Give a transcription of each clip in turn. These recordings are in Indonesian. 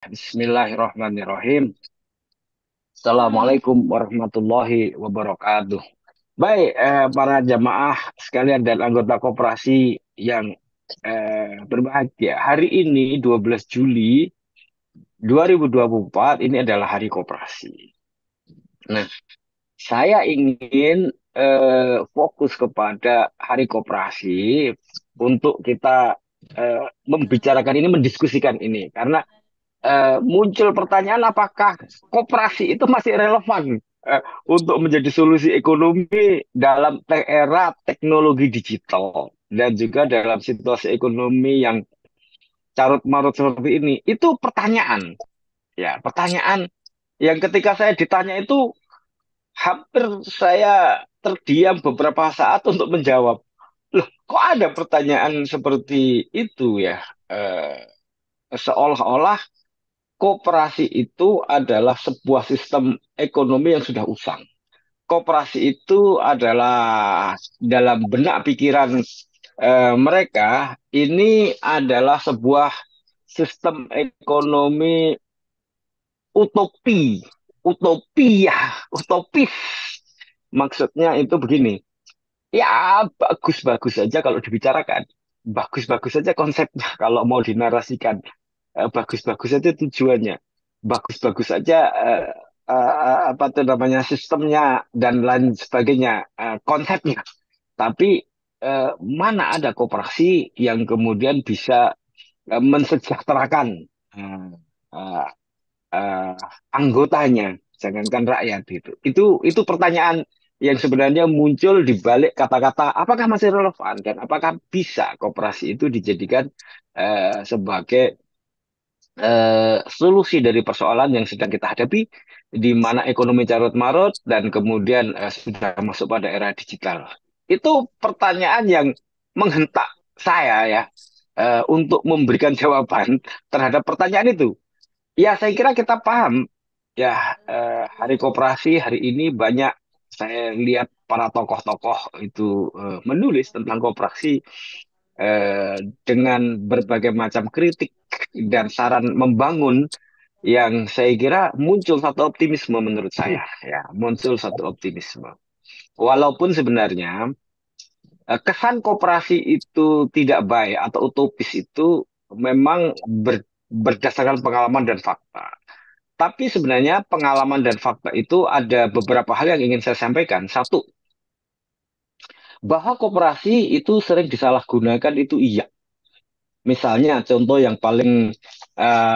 Bismillahirrahmanirrahim. Assalamualaikum warahmatullahi wabarakatuh. Baik, para jamaah sekalian dan anggota koperasi yang berbahagia. Hari ini 12 Juli 2024 ini adalah Hari Koperasi. Nah, saya ingin fokus kepada Hari Koperasi untuk kita membicarakan ini, mendiskusikan ini, karena muncul pertanyaan apakah koperasi itu masih relevan untuk menjadi solusi ekonomi dalam era teknologi digital dan juga dalam situasi ekonomi yang carut marut seperti ini. Itu pertanyaan, ya, pertanyaan yang ketika saya ditanya itu hampir saya terdiam beberapa saat untuk menjawab. Loh, kok ada pertanyaan seperti itu ya? Eh, Seolah-olah koperasi itu adalah sebuah sistem ekonomi yang sudah usang. Koperasi itu adalah dalam benak pikiran mereka ini adalah sebuah sistem ekonomi utopi, utopia, utopis. Maksudnya itu begini, ya bagus-bagus saja kalau dibicarakan, bagus-bagus saja konsepnya kalau mau dinarasikan. Bagus-bagus saja tujuannya, bagus-bagus saja apa tuh namanya sistemnya dan lain sebagainya, konsepnya. Tapi mana ada koperasi yang kemudian bisa mensejahterakan eh, eh, eh, anggotanya, jangankan rakyat itu. Itu pertanyaan yang sebenarnya muncul di balik kata-kata apakah masih relevan dan apakah bisa koperasi itu dijadikan sebagai solusi dari persoalan yang sedang kita hadapi, di mana ekonomi carut marut dan kemudian sudah masuk pada era digital. Itu pertanyaan yang menghentak saya ya, untuk memberikan jawaban terhadap pertanyaan itu. Ya, saya kira kita paham ya, Hari Koperasi hari ini banyak saya lihat para tokoh-tokoh itu menulis tentang koperasi eh, dengan berbagai macam kritik dan saran membangun yang saya kira muncul satu optimisme menurut saya ya, muncul satu optimisme. Walaupun sebenarnya kesan koperasi itu tidak baik atau utopis itu memang berdasarkan pengalaman dan fakta. Tapi sebenarnya pengalaman dan fakta itu ada beberapa hal yang ingin saya sampaikan. Satu, bahwa koperasi itu sering disalahgunakan itu iya. Misalnya contoh yang paling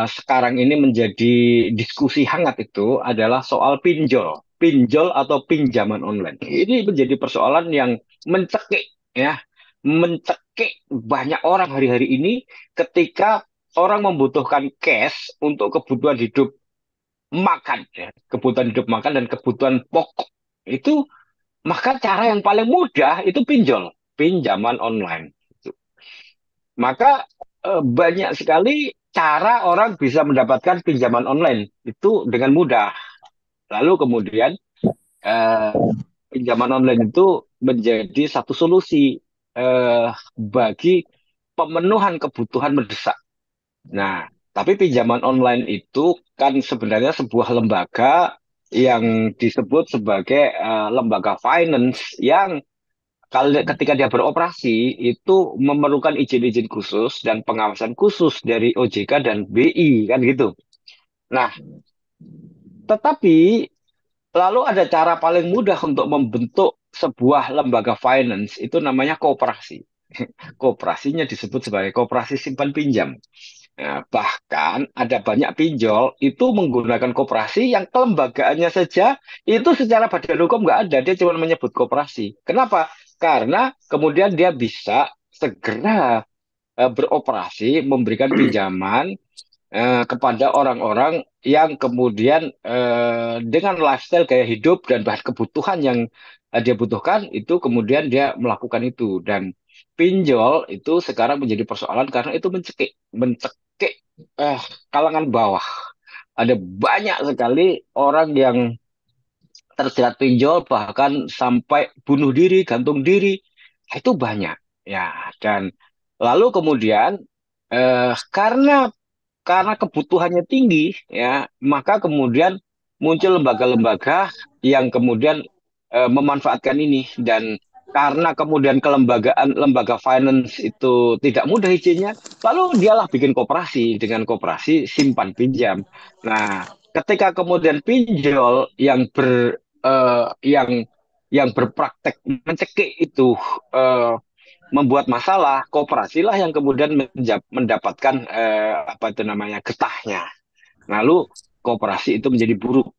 sekarang ini menjadi diskusi hangat itu adalah soal pinjol. Pinjol atau pinjaman online. Ini menjadi persoalan yang mencekik ya, mencekik banyak orang hari-hari ini ketika orang membutuhkan cash untuk kebutuhan hidup makan ya, kebutuhan hidup makan dan kebutuhan pokok itu, maka cara yang paling mudah itu pinjol, pinjaman online. Maka banyak sekali cara orang bisa mendapatkan pinjaman online itu dengan mudah. Lalu kemudian eh, pinjaman online itu menjadi satu solusi bagi pemenuhan kebutuhan mendesak. Nah, tapi pinjaman online itu kan sebenarnya sebuah lembaga yang disebut sebagai lembaga finance yang ketika dia beroperasi itu memerlukan izin-izin khusus dan pengawasan khusus dari OJK dan BI kan gitu. Nah, tetapi lalu ada cara paling mudah untuk membentuk sebuah lembaga finance itu namanya koperasi. Koperasinya disebut sebagai koperasi simpan pinjam. Nah, bahkan ada banyak pinjol itu menggunakan koperasi yang kelembagaannya saja itu secara badan hukum nggak ada, dia cuma menyebut koperasi. Kenapa? Karena kemudian dia bisa segera beroperasi, memberikan pinjaman kepada orang-orang yang kemudian dengan lifestyle gaya hidup dan bahan kebutuhan yang dia butuhkan itu kemudian dia melakukan itu, dan pinjol itu sekarang menjadi persoalan karena itu mencekik eh, kalangan bawah. Ada banyak sekali orang yang terjerat pinjol bahkan sampai bunuh diri, gantung diri. Itu banyak ya, dan lalu kemudian karena karena kebutuhannya tinggi, ya, maka kemudian muncul lembaga-lembaga yang kemudian memanfaatkan ini. Dan karena kemudian kelembagaan lembaga finance itu tidak mudah izinnya, lalu dialah bikin koperasi dengan koperasi simpan pinjam. Nah, ketika kemudian pinjol yang berpraktek mencekik itu eh, membuat masalah, kooperasilah yang kemudian mendapatkan apa itu namanya getahnya. Lalu kooperasi itu menjadi buruk.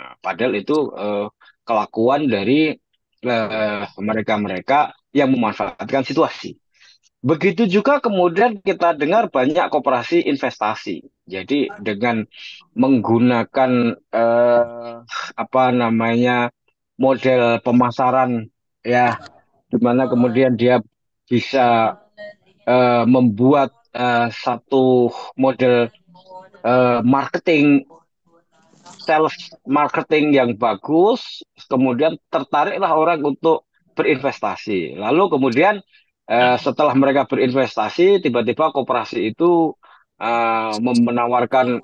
Nah, padahal itu kelakuan dari mereka-mereka yang memanfaatkan situasi. Begitu juga kemudian kita dengar banyak koperasi investasi. Jadi dengan menggunakan apa namanya model pemasaran, ya, di mana kemudian dia bisa membuat satu model marketing, sales marketing yang bagus, kemudian tertariklah orang untuk berinvestasi. Lalu kemudian setelah mereka berinvestasi, tiba-tiba koperasi itu menawarkan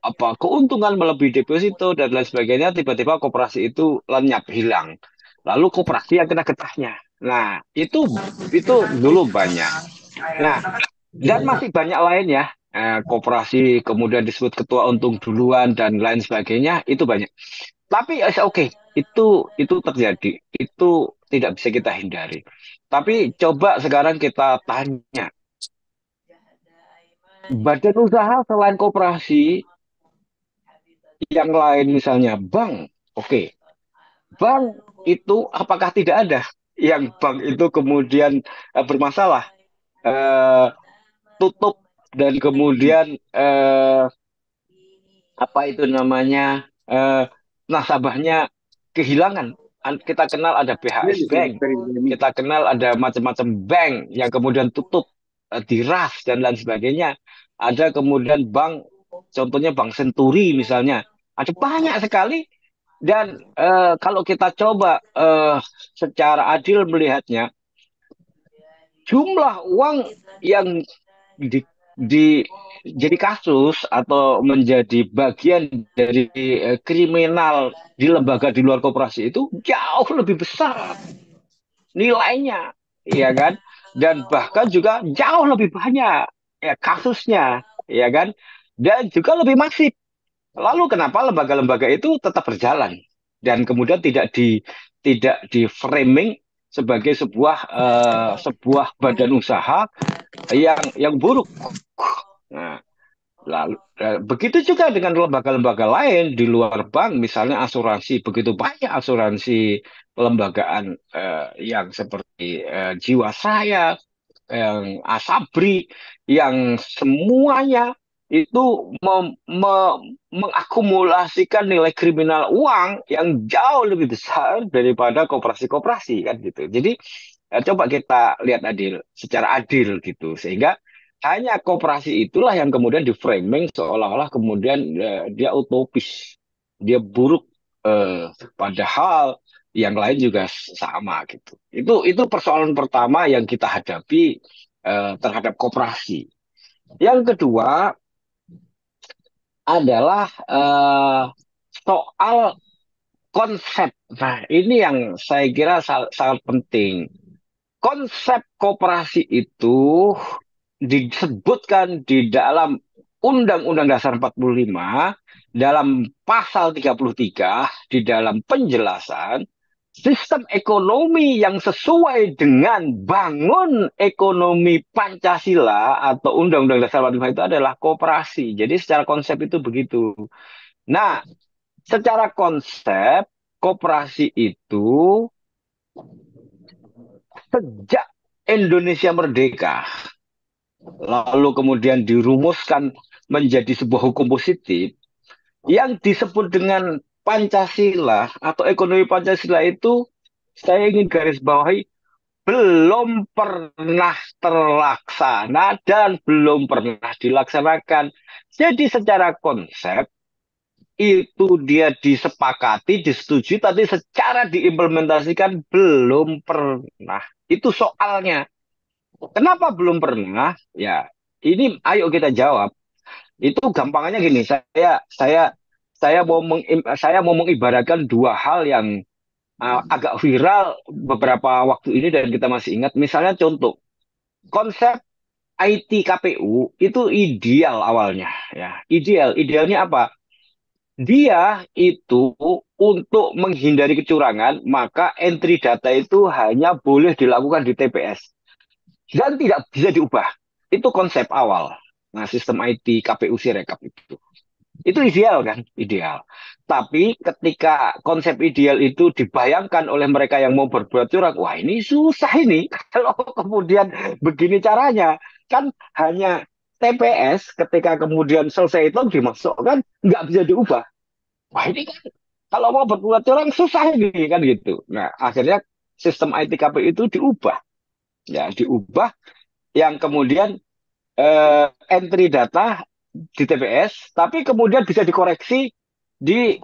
apa keuntungan melebihi deposito dan lain sebagainya. Tiba-tiba koperasi itu lenyap, hilang. Lalu koperasi yang kena getahnya. Nah, itu dulu banyak. Nah, dan masih banyak lain ya. Koperasi kemudian disebut ketua untung duluan dan lain sebagainya, itu banyak. Tapi oke, itu terjadi. Itu tidak bisa kita hindari. Tapi coba sekarang kita tanya, badan usaha selain koperasi yang lain misalnya bank, oke. Bank itu apakah tidak ada yang bank itu kemudian bermasalah, eh, tutup dan kemudian apa itu namanya eh, nasabahnya kehilangan. Kita kenal ada BHS Bank, kita kenal ada macam-macam bank yang kemudian tutup, diras dan lain sebagainya. Ada kemudian bank, contohnya Bank Senturi misalnya, ada banyak sekali. Dan kalau kita coba secara adil melihatnya, jumlah uang yang di, di jadi kasus atau menjadi bagian dari kriminal di lembaga di luar koperasi itu jauh lebih besar nilainya, ya kan? Dan bahkan juga jauh lebih banyak ya kasusnya, ya kan? Dan juga lebih masif. Lalu kenapa lembaga-lembaga itu tetap berjalan dan kemudian tidak di framing sebagai sebuah badan usaha yang buruk. Nah, lalu begitu juga dengan lembaga-lembaga lain di luar bank, misalnya asuransi, begitu banyak asuransi pelembagaan yang seperti Jiwasraya, yang Asabri, yang semuanya itu mengakumulasikan nilai kriminal uang yang jauh lebih besar daripada koperasi-koperasi kan gitu. Jadi coba kita lihat secara adil gitu, sehingga hanya koperasi itulah yang kemudian di framing seolah-olah kemudian dia utopis, dia buruk, padahal yang lain juga sama gitu. Itu persoalan pertama yang kita hadapi terhadap koperasi. Yang kedua adalah soal konsep. Nah, ini yang saya kira sangat penting. Konsep koperasi itu disebutkan di dalam Undang-Undang Dasar 45, dalam pasal 33, di dalam penjelasan sistem ekonomi yang sesuai dengan bangun ekonomi Pancasila atau Undang-Undang Dasar 45 itu adalah koperasi. Jadi secara konsep itu begitu. Nah, secara konsep koperasi itu sejak Indonesia merdeka, lalu kemudian dirumuskan menjadi sebuah hukum positif yang disebut dengan Pancasila atau ekonomi Pancasila itu, saya ingin garis bawahi, belum pernah terlaksana dan belum pernah dilaksanakan. Jadi secara konsep itu dia disepakati, disetujui, tapi secara diimplementasikan belum pernah. Itu soalnya. Kenapa belum pernah? Ya, ini ayo kita jawab. Itu gampangannya gini, saya mau mengibaratkan dua hal yang agak viral beberapa waktu ini dan kita masih ingat. Misalnya contoh, konsep IT KPU itu ideal awalnya, ya. Idealnya apa? Dia itu untuk menghindari kecurangan, maka entry data itu hanya boleh dilakukan di TPS dan tidak bisa diubah. Itu konsep awal. Nah, sistem IT KPU Sirekap itu ideal kan? Ideal. Tapi ketika konsep ideal itu dibayangkan oleh mereka yang mau berbuat curang, wah ini susah ini. Kalau kemudian begini caranya, kan hanya TPS ketika kemudian selesai itu dimasukkan, nggak bisa diubah. Wah ini kan kalau mau berbuat curang susah ini kan gitu. Nah akhirnya sistem ITKP itu diubah, ya diubah yang kemudian entry data di TPS, tapi kemudian bisa dikoreksi di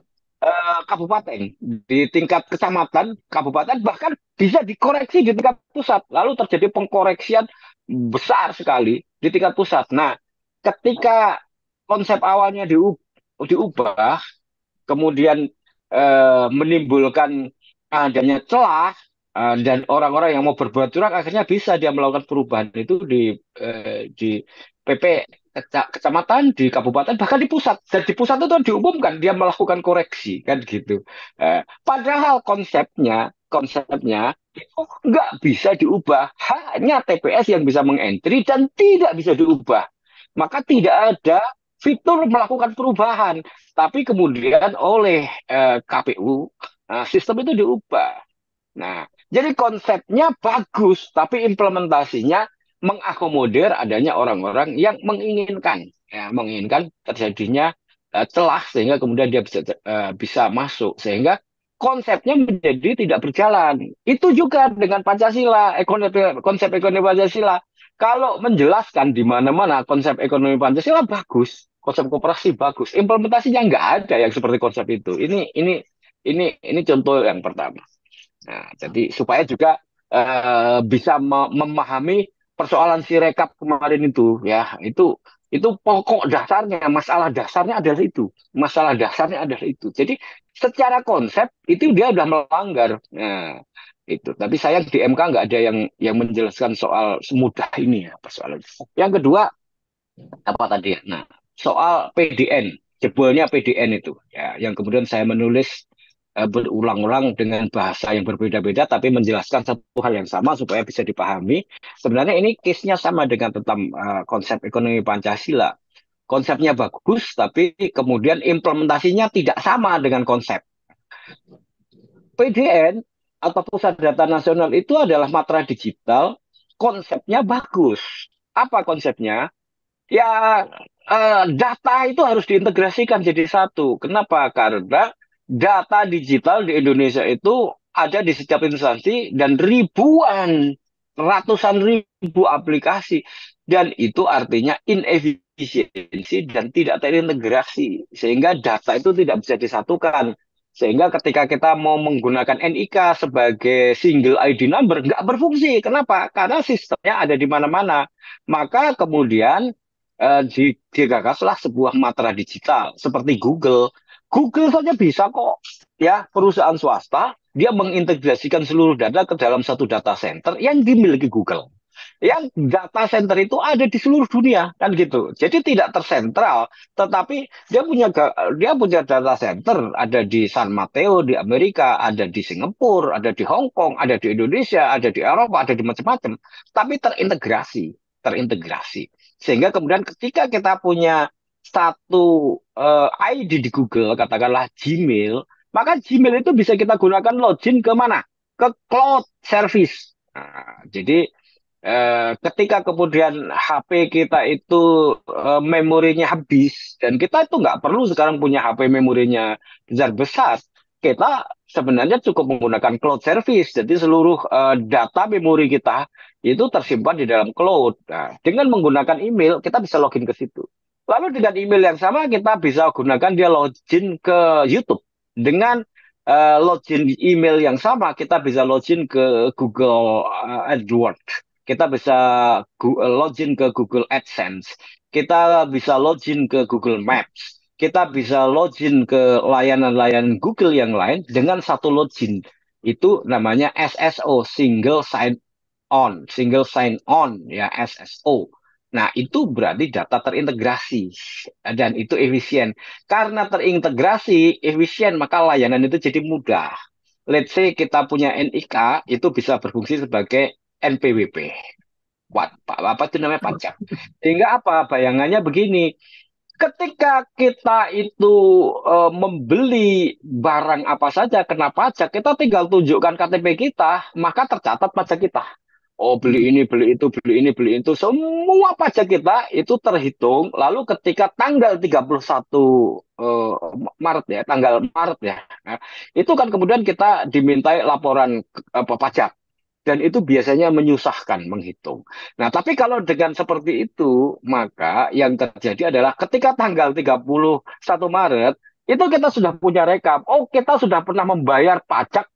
kabupaten, di tingkat kecamatan, kabupaten, bahkan bisa dikoreksi di tingkat pusat. Lalu terjadi pengkoreksian besar sekali di tingkat pusat. Nah, ketika konsep awalnya diubah, kemudian menimbulkan adanya celah dan orang-orang yang mau berbuat curang akhirnya bisa dia melakukan perubahan itu di PP kecamatan, di kabupaten, bahkan di pusat. Dan di pusat itu diumumkan dia melakukan koreksi kan gitu. Padahal konsepnya itu nggak bisa diubah, hanya TPS yang bisa mengentry dan tidak bisa diubah. Maka tidak ada fitur melakukan perubahan. Tapi kemudian oleh KPU, sistem itu diubah. Nah, jadi konsepnya bagus, tapi implementasinya mengakomodir adanya orang-orang yang menginginkan, ya, menginginkan terjadinya celah sehingga kemudian dia bisa masuk, sehingga konsepnya menjadi tidak berjalan. Itu juga dengan Pancasila, konsep ekonomi Pancasila. Kalau menjelaskan di mana-mana konsep ekonomi Pancasila bagus, konsep koperasi bagus, implementasinya nggak ada yang seperti konsep itu. Ini contoh yang pertama. Nah, jadi supaya juga bisa memahami persoalan Sirekap kemarin itu, ya itu pokok dasarnya, masalah dasarnya adalah itu, masalah dasarnya adalah itu. Jadi secara konsep itu dia udah melanggar. Nah, itu. Tapi sayang di MK nggak ada yang menjelaskan soal semudah ini ya persoalan. Yang kedua apa tadi ya? Nah, soal PDN, jebolnya PDN itu, ya, yang kemudian saya menulis berulang-ulang dengan bahasa yang berbeda-beda, tapi menjelaskan satu hal yang sama supaya bisa dipahami. Sebenarnya ini case-nya sama dengan tentang konsep ekonomi Pancasila. Konsepnya bagus, tapi kemudian implementasinya tidak sama dengan konsep. PDN atau Pusat Data Nasional itu adalah matra digital, konsepnya bagus. Apa konsepnya? Ya, data itu harus diintegrasikan jadi satu. Kenapa? Karena data digital di Indonesia itu ada di setiap instansi dan ratusan ribu aplikasi. Dan itu artinya inefisiensi dan tidak terintegrasi. Sehingga data itu tidak bisa disatukan. Sehingga ketika kita mau menggunakan NIK sebagai single ID number, nggak berfungsi. Kenapa? Karena sistemnya ada di mana-mana. Maka kemudian digagaslah sebuah matra digital seperti Google. Google saja bisa kok, ya, perusahaan swasta dia mengintegrasikan seluruh data ke dalam satu data center yang dimiliki Google. Yang data center itu ada di seluruh dunia kan gitu. Jadi tidak tersentral, tetapi dia punya data center ada di San Mateo di Amerika, ada di Singapura, ada di Hong Kong, ada di Indonesia, ada di Eropa, ada di macam-macam. Tapi terintegrasi. Sehingga kemudian ketika kita punya satu ID di Google, katakanlah Gmail, maka Gmail itu bisa kita gunakan login ke mana? Ke cloud service. Nah, jadi ketika kemudian HP kita itu memorinya habis dan kita itu nggak perlu sekarang punya HP memorinya besar-besar, kita sebenarnya cukup menggunakan cloud service. Jadi seluruh data memori kita itu tersimpan di dalam cloud. Nah, dengan menggunakan email kita bisa login ke situ. Lalu dengan email yang sama kita bisa gunakan dia login ke YouTube. Dengan login email yang sama kita bisa login ke Google AdWords. kita bisa login ke Google AdSense, kita bisa login ke Google Maps, kita bisa login ke layanan-layanan Google yang lain dengan satu login. Itu namanya SSO, single sign on ya SSO. Nah, itu berarti data terintegrasi dan itu efisien. Karena terintegrasi efisien, maka layanan itu jadi mudah. Let's say kita punya NIK, itu bisa berfungsi sebagai NPWP. Apa itu namanya pajak. Sehingga apa? Bayangannya begini, ketika kita itu membeli barang apa saja kena pajak, kita tinggal tunjukkan KTP kita, maka tercatat pajak kita. Oh, beli ini, beli itu, beli ini, beli itu. Semua pajak kita itu terhitung. Lalu ketika tanggal 31 eh, Maret ya, tanggal Maret ya. Nah, itu kan kemudian kita dimintai laporan apa pajak. Dan itu biasanya menyusahkan menghitung. Nah, tapi kalau dengan seperti itu, maka yang terjadi adalah ketika tanggal 31 Maret, itu kita sudah punya rekap. Oh, kita sudah pernah membayar pajak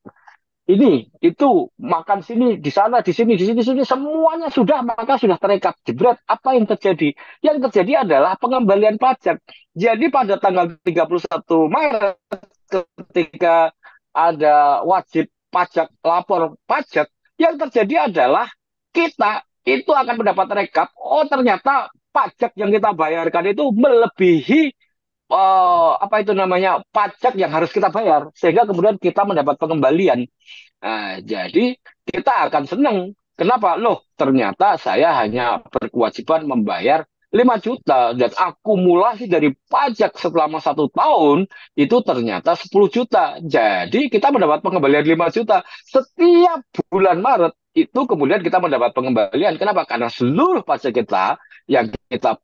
ini, itu, makan sini, di sana, di sini, semuanya sudah, maka sudah terekap. Jebret, apa yang terjadi? Yang terjadi adalah pengembalian pajak. Jadi pada tanggal 31 Maret, ketika ada wajib pajak, lapor pajak, yang terjadi adalah kita itu akan mendapat rekap, oh ternyata pajak yang kita bayarkan itu melebihi apa itu namanya pajak yang harus kita bayar sehingga kemudian kita mendapat pengembalian. Nah, jadi kita akan senang. Kenapa? Loh, ternyata saya hanya berkewajiban membayar 5 juta dan akumulasi dari pajak selama 1 tahun itu ternyata 10 juta. Jadi kita mendapat pengembalian 5 juta. Setiap bulan Maret itu kemudian kita mendapat pengembalian. Kenapa? Karena seluruh pajak kita yang kita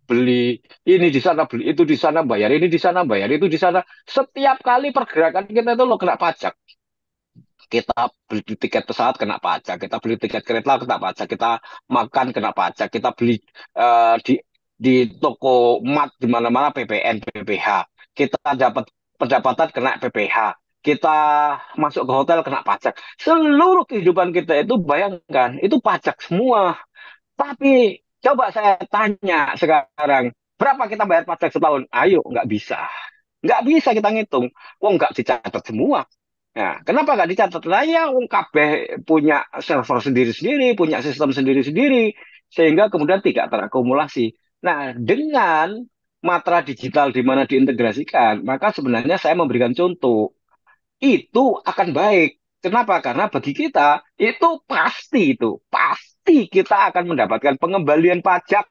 beli ini di sana, beli itu di sana, bayar ini di sana, bayar itu di sana. Setiap kali pergerakan kita itu lo kena pajak. Kita beli tiket pesawat kena pajak, kita beli tiket kereta kena pajak, kita makan kena pajak, kita beli di toko mat di mana-mana PPN, PPH, kita dapat pendapatan kena PPH, kita masuk ke hotel kena pajak. Seluruh kehidupan kita itu bayangkan itu pajak semua. Tapi coba saya tanya sekarang, berapa kita bayar pajak setahun? Ayo, nggak bisa. Nggak bisa kita ngitung. Wong nggak dicatat semua. Nah, kenapa nggak dicatat? Nah, ya, wong kabeh punya server sendiri-sendiri, punya sistem sendiri-sendiri, sehingga kemudian tidak terakumulasi. Nah, dengan matra digital di mana diintegrasikan, maka sebenarnya saya memberikan contoh itu akan baik. Kenapa? Karena bagi kita itu pasti kita akan mendapatkan pengembalian pajak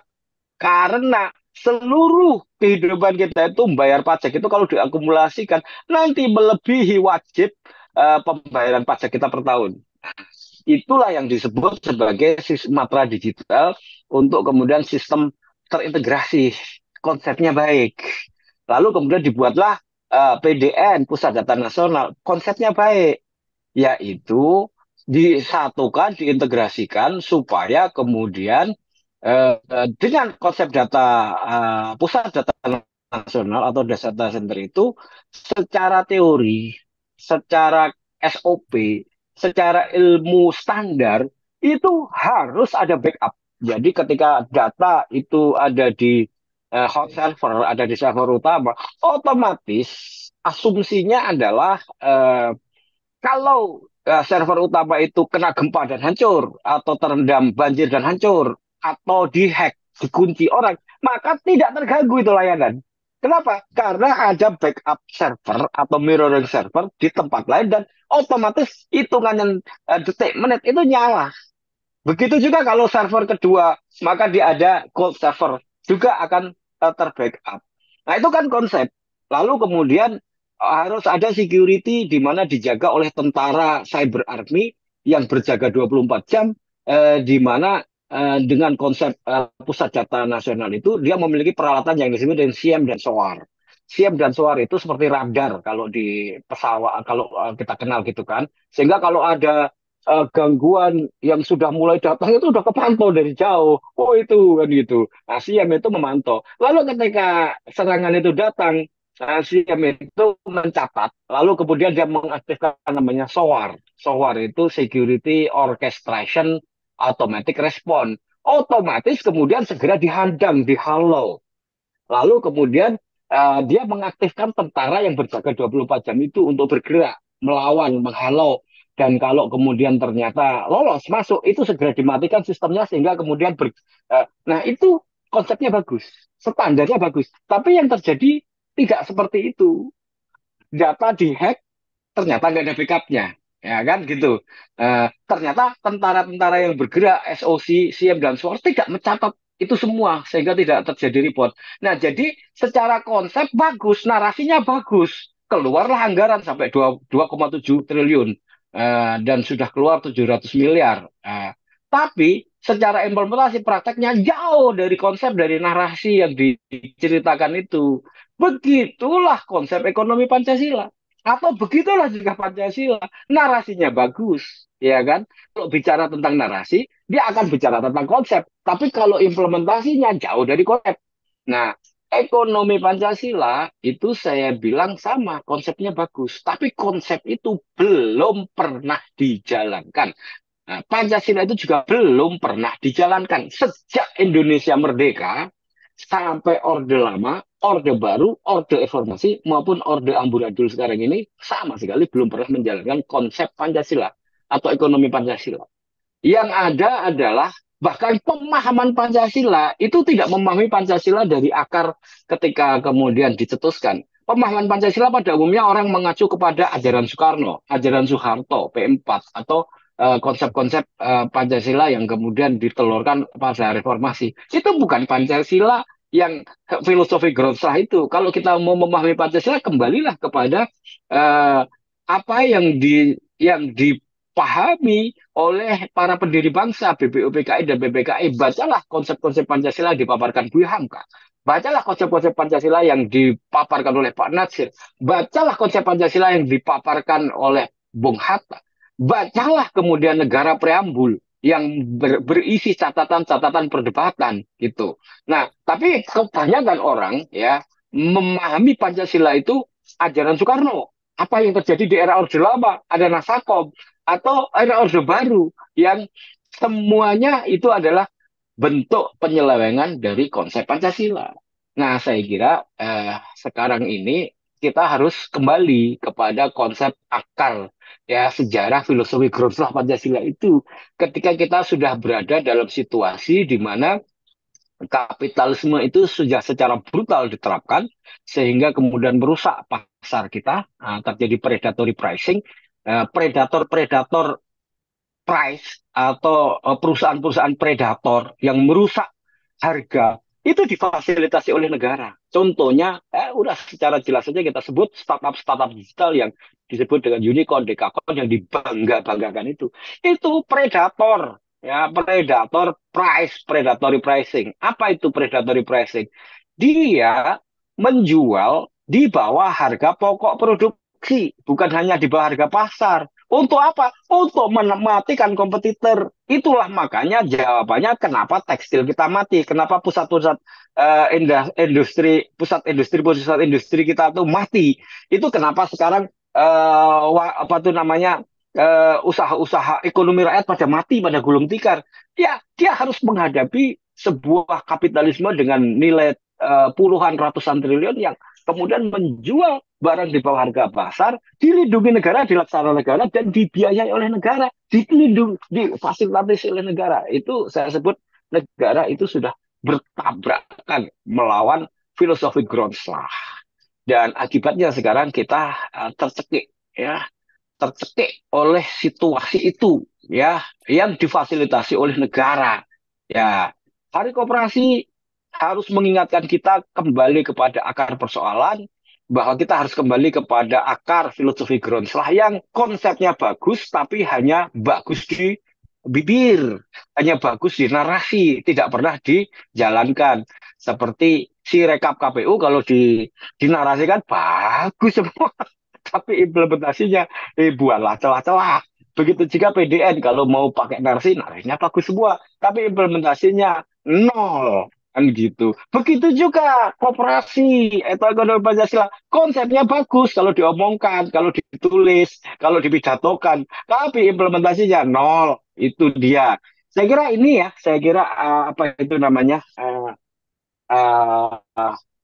karena seluruh kehidupan kita itu membayar pajak itu kalau diakumulasikan nanti melebihi wajib pembayaran pajak kita per tahun. Itulah yang disebut sebagai matra digital untuk kemudian sistem terintegrasi. Konsepnya baik. Lalu kemudian dibuatlah PDN, Pusat Data Nasional. Konsepnya baik, yaitu disatukan, diintegrasikan supaya kemudian dengan konsep data Pusat Data Nasional atau data center itu secara teori, secara SOP, secara ilmu standar itu harus ada backup. Jadi ketika data itu ada di hot server, ada di server utama, otomatis asumsinya adalah kalau server utama itu kena gempa dan hancur, atau terendam banjir dan hancur, atau dihack, dikunci orang, maka tidak terganggu itu layanan. Kenapa? Karena ada backup server atau mirroring server di tempat lain dan otomatis hitungan detik menit itu nyala. Begitu juga kalau server kedua, maka dia ada cold server juga akan terbackup. Nah, itu kan konsep. Lalu kemudian harus ada security di mana dijaga oleh tentara cyber army yang berjaga 24 jam di mana dengan konsep pusat data nasional itu dia memiliki peralatan yang disebut dengan SIEM dan SOAR. SIEM dan SOAR itu seperti radar kalau di pesawat kalau kita kenal gitu kan. Sehingga kalau ada gangguan yang sudah mulai datang itu udah kepantau dari jauh. Oh itu kan gitu. Nah, SIEM itu memantau. Lalu ketika serangan itu datang, SIEM itu mencatat. Lalu kemudian dia mengaktifkan namanya SOAR. SOAR itu Security Orchestration automatic respon. Otomatis kemudian segera dihadang, dihalau. Lalu kemudian dia mengaktifkan tentara yang berjaga 24 jam itu untuk bergerak, melawan, menghalau. Dan kalau kemudian ternyata lolos masuk, itu segera dimatikan sistemnya sehingga kemudian nah itu konsepnya bagus, standarnya bagus. Tapi yang terjadi tidak seperti itu. Data dihack, ternyata nggak ada backupnya, ya kan gitu. Ternyata tentara-tentara yang bergerak SOC, CM dan SWORD tidak mencatat itu semua sehingga tidak terjadi report. Nah, jadi secara konsep bagus, narasinya bagus, keluarlah anggaran sampai 2,7 triliun dan sudah keluar 700 miliar. Tapi secara implementasi prakteknya jauh dari konsep dari narasi yang diceritakan itu. Begitulah konsep ekonomi Pancasila. Atau begitulah juga Pancasila. Narasinya bagus, ya kan? Kalau bicara tentang narasi, dia akan bicara tentang konsep. Tapi kalau implementasinya jauh dari konsep. Nah, ekonomi Pancasila itu saya bilang sama, konsepnya bagus. Tapi konsep itu belum pernah dijalankan. Nah, Pancasila itu juga belum pernah dijalankan. Sejak Indonesia merdeka, sampai Orde Lama, Orde Baru, Orde Reformasi, maupun Orde Amburadul sekarang ini, sama sekali belum pernah menjalankan konsep Pancasila atau ekonomi Pancasila. Yang ada adalah bahkan pemahaman Pancasila itu tidak memahami Pancasila dari akar ketika kemudian dicetuskan. Pemahaman Pancasila pada umumnya orang mengacu kepada ajaran Soekarno, ajaran Soeharto, P4, atau konsep-konsep Pancasila yang kemudian ditelurkan pada reformasi. Itu bukan Pancasila yang filosofi Grotslah itu. Kalau kita mau memahami Pancasila, kembalilah kepada eh, apa yang dipahami oleh para pendiri bangsa, BPUPKI dan BPKI. Bacalah konsep-konsep Pancasila yang dipaparkan Buya Hamka. Bacalah konsep-konsep Pancasila yang dipaparkan oleh Pak Natsir. Bacalah konsep Pancasila yang dipaparkan oleh Bung Hatta. Bacalah kemudian negara preambul yang berisi catatan-catatan perdebatan gitu. Nah, tapi kebanyakan orang ya memahami Pancasila itu ajaran Soekarno. Apa yang terjadi di era Orde Lama, ada Nasakom, atau era Orde Baru yang semuanya itu adalah bentuk penyelewengan dari konsep Pancasila. Nah, saya kira sekarang ini kita harus kembali kepada konsep akar ya sejarah filosofi Grosslah Pancasila itu ketika kita sudah berada dalam situasi di mana kapitalisme itu sudah secara brutal diterapkan sehingga kemudian merusak pasar kita, terjadi predatory pricing, predator-predator price atau perusahaan-perusahaan predator yang merusak harga itu difasilitasi oleh negara. Contohnya, udah secara jelas saja kita sebut startup-startup digital yang disebut dengan unicorn, dekakorn yang dibangga-banggakan itu. Itu predator, ya predator price, predatory pricing. Apa itu predatory pricing? Dia menjual di bawah harga pokok produksi, bukan hanya di bawah harga pasar. Untuk apa? Untuk mematikan kompetitor. Itulah makanya jawabannya kenapa tekstil kita mati, kenapa pusat-pusat pusat industri kita tuh mati. Itu kenapa sekarang apa tuh namanya usaha-usaha ekonomi rakyat pada mati, pada gulung tikar. Ya, dia harus menghadapi sebuah kapitalisme dengan nilai puluhan ratusan triliun yang kemudian menjual barang di bawah harga pasar, dilindungi negara, dilaksanakan negara, dan dibiayai oleh negara, dilindungi, difasilitasi oleh negara. Itu saya sebut negara itu sudah bertabrakan melawan filosofi Grosslah. Dan akibatnya sekarang kita tercekik, ya, tercekik oleh situasi itu, ya, yang difasilitasi oleh negara. Ya, hari koperasi harus mengingatkan kita kembali kepada akar persoalan, bahwa kita harus kembali kepada akar filosofi Groundslah yang konsepnya bagus, tapi hanya bagus di bibir, hanya bagus di narasi, tidak pernah dijalankan. Seperti si rekap KPU kalau dinarasikan bagus semua, tapi implementasinya buatlah celah-celah. Begitu juga PDN kalau mau pakai narasi, narasinya bagus semua, tapi implementasinya nol. Kan gitu. Begitu juga koperasi atau ekonomi Pancasila. Konsepnya bagus kalau diomongkan, kalau ditulis, kalau dipidatokan. Tapi implementasinya nol. Itu dia. Saya kira ini ya, saya kira apa itu namanya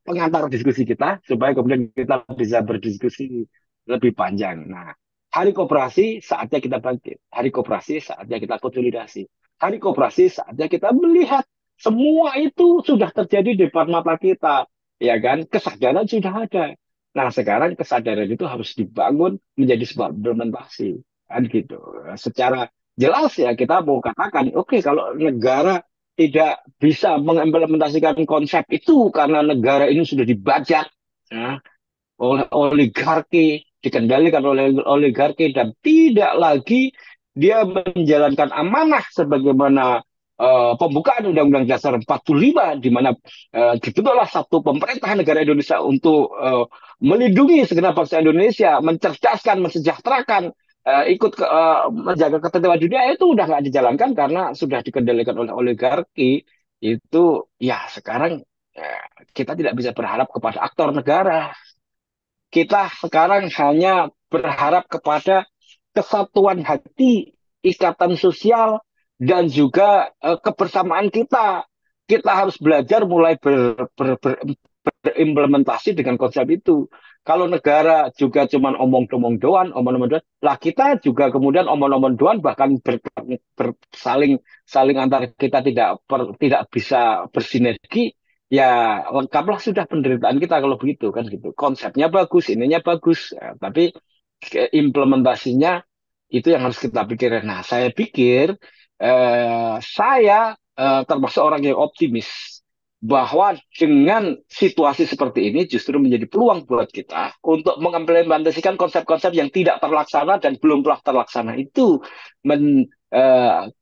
pengantar diskusi kita supaya kemudian kita bisa berdiskusi lebih panjang. Nah, hari koperasi saatnya kita bangkit, hari koperasi saatnya kita konsolidasi, hari koperasi saatnya kita melihat semua itu sudah terjadi di depan mata kita, ya kan? Kesadaran sudah ada. Nah, sekarang kesadaran itu harus dibangun menjadi sebuah implementasi, kan gitu. Secara jelas ya kita mau katakan, oke, kalau negara tidak bisa mengimplementasikan konsep itu karena negara ini sudah dibajak ya, oleh oligarki, dikendalikan oleh oligarki dan tidak lagi dia menjalankan amanah sebagaimana pembukaan Undang-Undang Dasar 45 di mana dibentuklah satu pemerintah negara Indonesia untuk melindungi segenap bangsa Indonesia, mencerdaskan, mensejahterakan, ikut menjaga ketertiban dunia itu udah nggak dijalankan karena sudah dikendalikan oleh oligarki itu ya sekarang kita tidak bisa berharap kepada aktor negara, kita sekarang hanya berharap kepada kesatuan hati, ikatan sosial, dan juga kebersamaan kita. Kita harus belajar mulai berimplementasi dengan konsep itu. Kalau negara juga cuma omong-omong doan, lah kita juga kemudian omong-omong doan bahkan saling antara kita tidak bisa bersinergi, ya lengkaplah sudah penderitaan kita kalau begitu kan gitu. Konsepnya bagus, ininya bagus, ya, tapi implementasinya itu yang harus kita pikirin. Nah, saya pikir saya termasuk orang yang optimis bahwa dengan situasi seperti ini justru menjadi peluang buat kita untuk mengimplementasikan konsep-konsep yang tidak terlaksana dan belum telah terlaksana itu.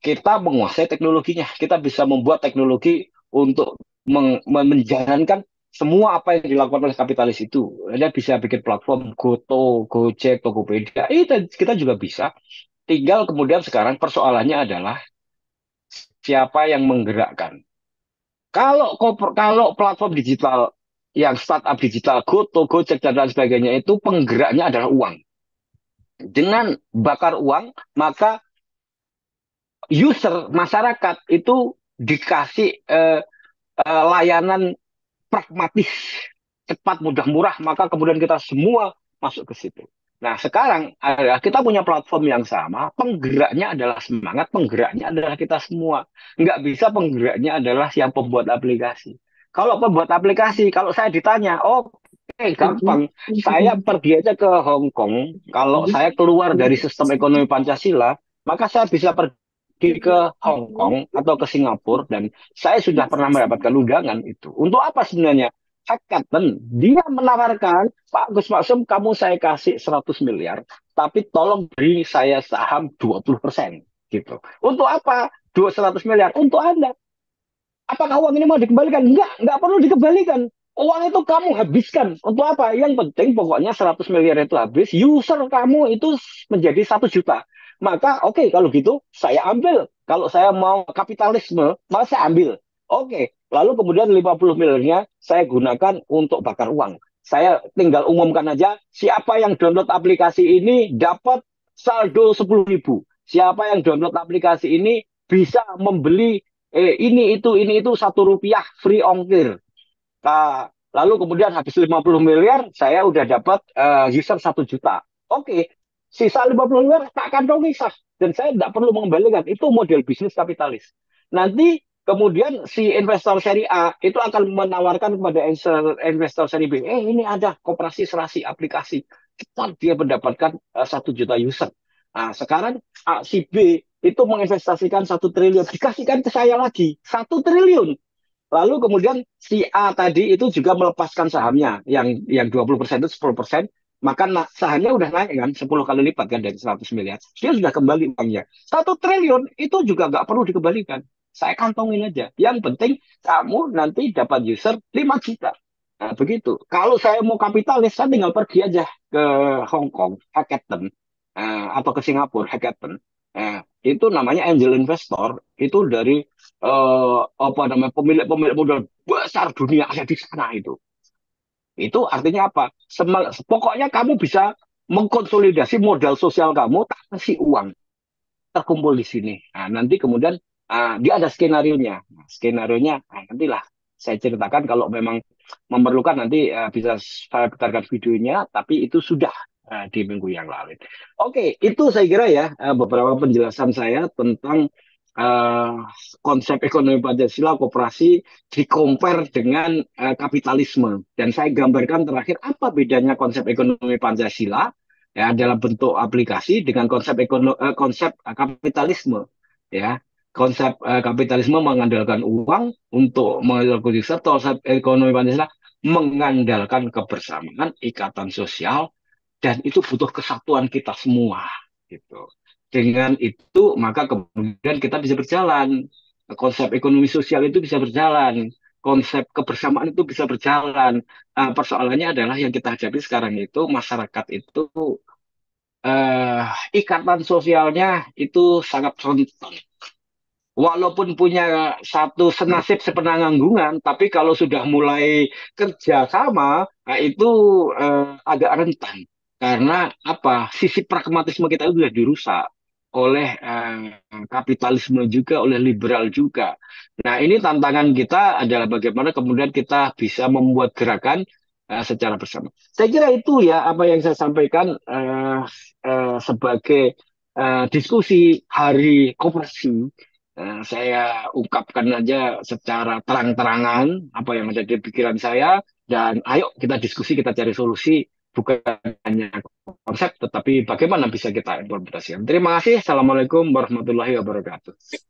Kita menguasai teknologinya, kita bisa membuat teknologi untuk menjalankan semua apa yang dilakukan oleh kapitalis itu. Dia bisa bikin platform Goto, Gojek, Tokopedia. Itu kita juga bisa. Tinggal kemudian sekarang persoalannya adalah siapa yang menggerakkan. Kalau platform digital yang startup digital Goto, Gojek dan lain sebagainya itu penggeraknya adalah uang. Dengan bakar uang, maka user masyarakat itu dikasih layanan pragmatis, cepat, mudah, murah, maka kemudian kita semua masuk ke situ. Nah, sekarang kita punya platform yang sama, penggeraknya adalah semangat, penggeraknya adalah kita semua. Nggak bisa penggeraknya adalah yang pembuat aplikasi. Kalau pembuat aplikasi, kalau saya ditanya, oh, oke, gampang. Saya pergi aja ke Hong Kong. Kalau saya keluar dari sistem ekonomi Pancasila, maka saya bisa pergi ke Hong Kong atau ke Singapura dan saya sudah pernah mendapatkan undangan itu. Untuk apa sebenarnya? Hackathon. Dia menawarkan, Pak Gus Maksum, kamu saya kasih 100 miliar, tapi tolong beri saya saham 20%. Gitu. Untuk apa? 200 miliar. Untuk Anda. Apakah uang ini mau dikembalikan? Enggak perlu dikembalikan. Uang itu kamu habiskan. Untuk apa? Yang penting pokoknya 100 miliar itu habis, user kamu itu menjadi 1 juta. Maka oke, kalau gitu saya ambil. Kalau saya mau kapitalisme, maka saya ambil. Oke, lalu kemudian 50 miliarnya saya gunakan untuk bakar uang. Saya tinggal umumkan aja, siapa yang download aplikasi ini dapat saldo 10.000. Siapa yang download aplikasi ini bisa membeli ini itu 1 rupiah free ongkir. Nah, lalu kemudian habis 50 miliar, saya udah dapat user 1 juta. Oke, sisa 50 miliar tak kantongi sah. Dan saya tidak perlu mengembalikan. Itu model bisnis kapitalis. Nanti kemudian si investor seri A itu akan menawarkan kepada investor seri B, ini ada koperasi serasi aplikasi. Cepat dia mendapatkan 1 juta user. Nah, sekarang si B itu menginvestasikan 1 triliun, dikasihkan ke saya lagi 1 triliun. Lalu kemudian si A tadi itu juga melepaskan sahamnya yang 20% itu 10%, maka sahamnya udah naik kan 10 kali lipat kan dari 100 miliar. Dia sudah kembali uangnya. 1 triliun itu juga nggak perlu dikembalikan. Saya kantongin aja. Yang penting kamu nanti dapat user 5 juta. Nah, begitu. Kalau saya mau kapitalis, saya tinggal pergi aja ke Hong Kong, Hackathon, atau ke Singapura, Hackathon. Itu namanya angel investor. Itu dari apa namanya pemilik-pemilik modal besar dunia ada di sana itu. Itu artinya apa? Pokoknya kamu bisa mengkonsolidasi modal sosial kamu, tak kasih uang terkumpul di sini. Nah, nanti kemudian Dia ada skenario-nya. Nah, skenario-nya nantilah saya ceritakan kalau memang memerlukan nanti bisa saya putarkan videonya, tapi itu sudah di minggu yang lalu. Oke, itu saya kira ya beberapa penjelasan saya tentang eh, konsep ekonomi Pancasila, koperasi di-compare dengan kapitalisme. Dan saya gambarkan terakhir apa bedanya konsep ekonomi Pancasila ya dalam bentuk aplikasi dengan konsep kapitalisme ya. Konsep kapitalisme mengandalkan uang untuk melakukan riset, konsep ekonomi Pancasila mengandalkan kebersamaan, ikatan sosial, dan itu butuh kesatuan kita semua gitu. Dengan itu maka kemudian kita bisa berjalan. Konsep ekonomi sosial itu bisa berjalan. Konsep kebersamaan itu bisa berjalan. Persoalannya adalah yang kita hadapi sekarang itu masyarakat itu eh, ikatan sosialnya itu sangat rentan. Walaupun punya satu senasib sepenanggungan, tapi kalau sudah mulai kerja sama, nah itu agak rentan. Karena apa? Sisi pragmatisme kita itu sudah dirusak oleh kapitalisme juga, oleh liberal juga. Nah, ini tantangan kita adalah bagaimana kemudian kita bisa membuat gerakan secara bersama. Saya kira itu ya apa yang saya sampaikan sebagai diskusi Hari Koperasi. Saya ungkapkan aja secara terang-terangan apa yang ada di pikiran saya dan ayo kita diskusi, kita cari solusi bukan hanya konsep tetapi bagaimana bisa kita implementasikan. Terima kasih. Assalamualaikum warahmatullahi wabarakatuh.